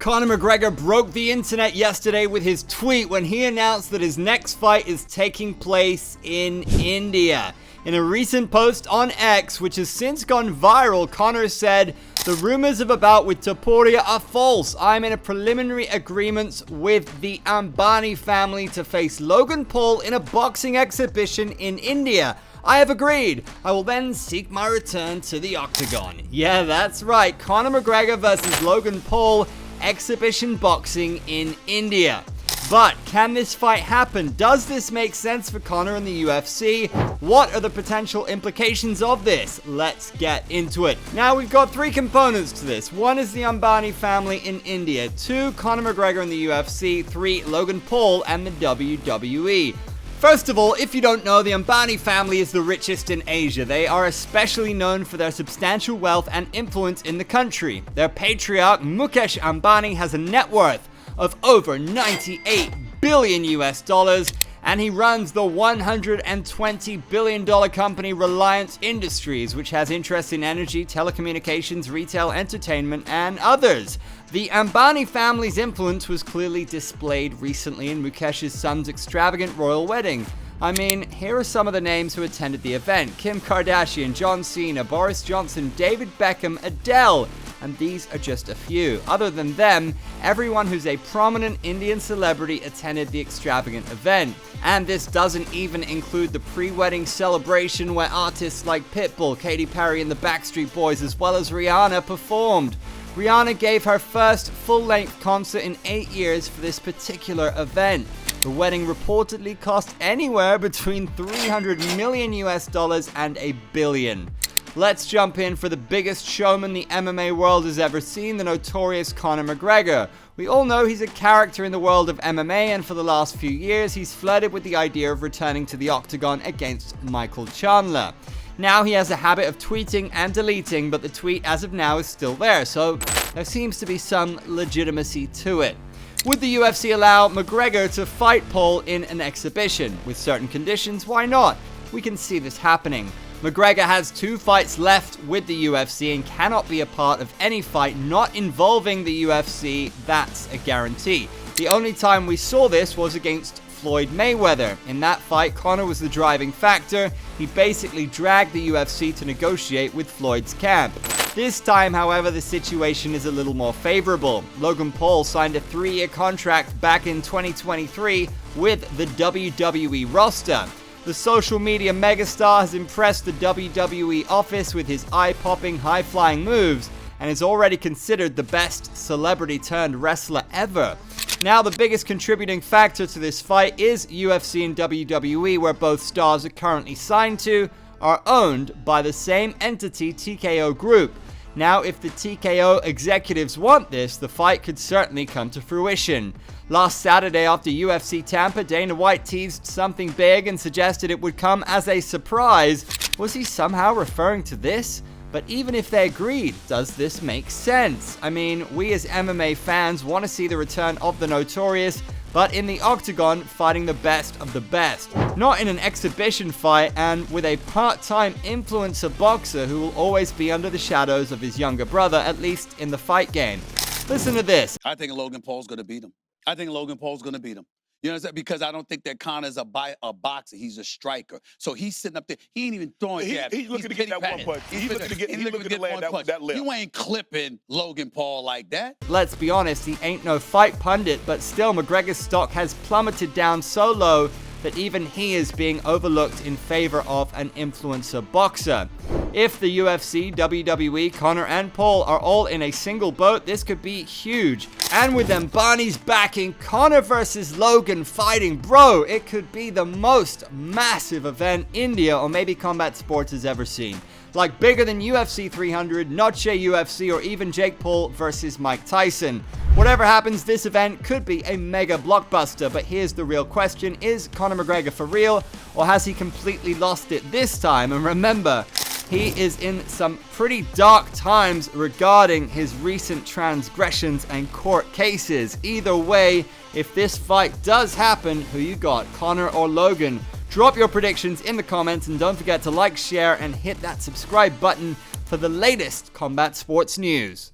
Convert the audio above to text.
Conor McGregor broke the internet yesterday with his tweet when he announced that his next fight is taking place in India. In a recent post on X, which has since gone viral, Conor said, "The rumors of a bout with Topuria are false. I'm in a preliminary agreement with the Ambani family to face Logan Paul in a boxing exhibition in India. I have agreed. I will then seek my return to the octagon." Yeah, that's right. Conor McGregor versus Logan Paul, exhibition boxing in India. But can this fight happen? Does this make sense for Conor and the UFC? What are the potential implications of this? Let's get into it. Now, we've got three components to this. One is the Ambani family in India. Two, Conor McGregor and the UFC. Three, Logan Paul and the WWE. First of all, if you don't know, the Ambani family is the richest in Asia. They are especially known for their substantial wealth and influence in the country. Their patriarch, Mukesh Ambani, has a net worth of over $98 billion US, and he runs the $120 billion company Relevance Industries, which has interests in energy, telecommunications, retail, entertainment, and others. The Ambani family's influence was clearly displayed recently in Mukesh's son's extravagant royal wedding. I mean, here are some of the names who attended the event: Kim Kardashian, John Cena, Boris Johnson, David Beckham, Adele, and these are just a few. Other than them, everyone who's a prominent Indian celebrity attended the extravagant event. And this doesn't even include the pre-wedding celebration where artists like Pitbull, Katy Perry, and the Backstreet Boys, as well as Rihanna, performed. Rihanna gave her first full-length concert in 8 years for this particular event. The wedding reportedly cost anywhere between $300 million US and $1 billion. Let's jump in for the biggest showman the MMA world has ever seen, the notorious Conor McGregor. We all know he's a character in the world of MMA, and for the last few years he's flirted with the idea of returning to the octagon against Michael Chandler. Now he has a habit of tweeting and deleting, but the tweet as of now is still there, so there seems to be some legitimacy to it. Would the UFC allow McGregor to fight Paul in an exhibition? With certain conditions, why not? We can see this happening. McGregor has 2 fights left with the UFC and cannot be a part of any fight not involving the UFC. That's a guarantee. The only time we saw this was against Floyd Mayweather. In that fight, Conor was the driving factor. He basically dragged the UFC to negotiate with Floyd's camp. This time, however, the situation is a little more favorable. Logan Paul signed a 3-year contract back in 2023 with the WWE roster. The social media megastar has impressed the WWE office with his eye-popping, high-flying moves and is already considered the best celebrity-turned-wrestler ever. Now, the biggest contributing factor to this fight is UFC and WWE, where both stars are currently signed to, are owned by the same entity, TKO Group. Now, if the TKO executives want this, the fight could certainly come to fruition. Last Saturday, after UFC Tampa, Dana White teased something big and suggested it would come as a surprise. Was he somehow referring to this? But even if they agreed, does this make sense? I mean, we as MMA fans want to see the return of the Notorious, but in the octagon, fighting the best of the best. Not in an exhibition fight, and with a part-time influencer boxer who will always be under the shadows of his younger brother, at least in the fight game. Listen to this. I think Logan Paul's going to beat him. I think Logan Paul's going to beat him. You know what I'm saying? Because I don't think that Conor's a boxer. He's a striker. So he's sitting up there. He ain't even throwing jabs. He's looking to get that one punch. He's looking to land that left. You ain't clipping Logan Paul like that. Let's be honest, he ain't no fight pundit, but still McGregor's stock has plummeted down so low that even he is being overlooked in favor of an influencer boxer. If the UFC, WWE, Conor and Paul are all in a single boat, this could be huge. And with Ambani's backing, Conor versus Logan fighting, bro, it could be the most massive event India or maybe combat sports has ever seen. Like bigger than UFC 300, Noche UFC, or even Jake Paul versus Mike Tyson. Whatever happens, this event could be a mega blockbuster, but here's the real question: is Conor McGregor for real, or has he completely lost it this time? And remember, he is in some pretty dark times regarding his recent transgressions and court cases. Either way, if this fight does happen, who you got, Conor or Logan? Drop your predictions in the comments, and don't forget to like, share, and hit that subscribe button for the latest combat sports news.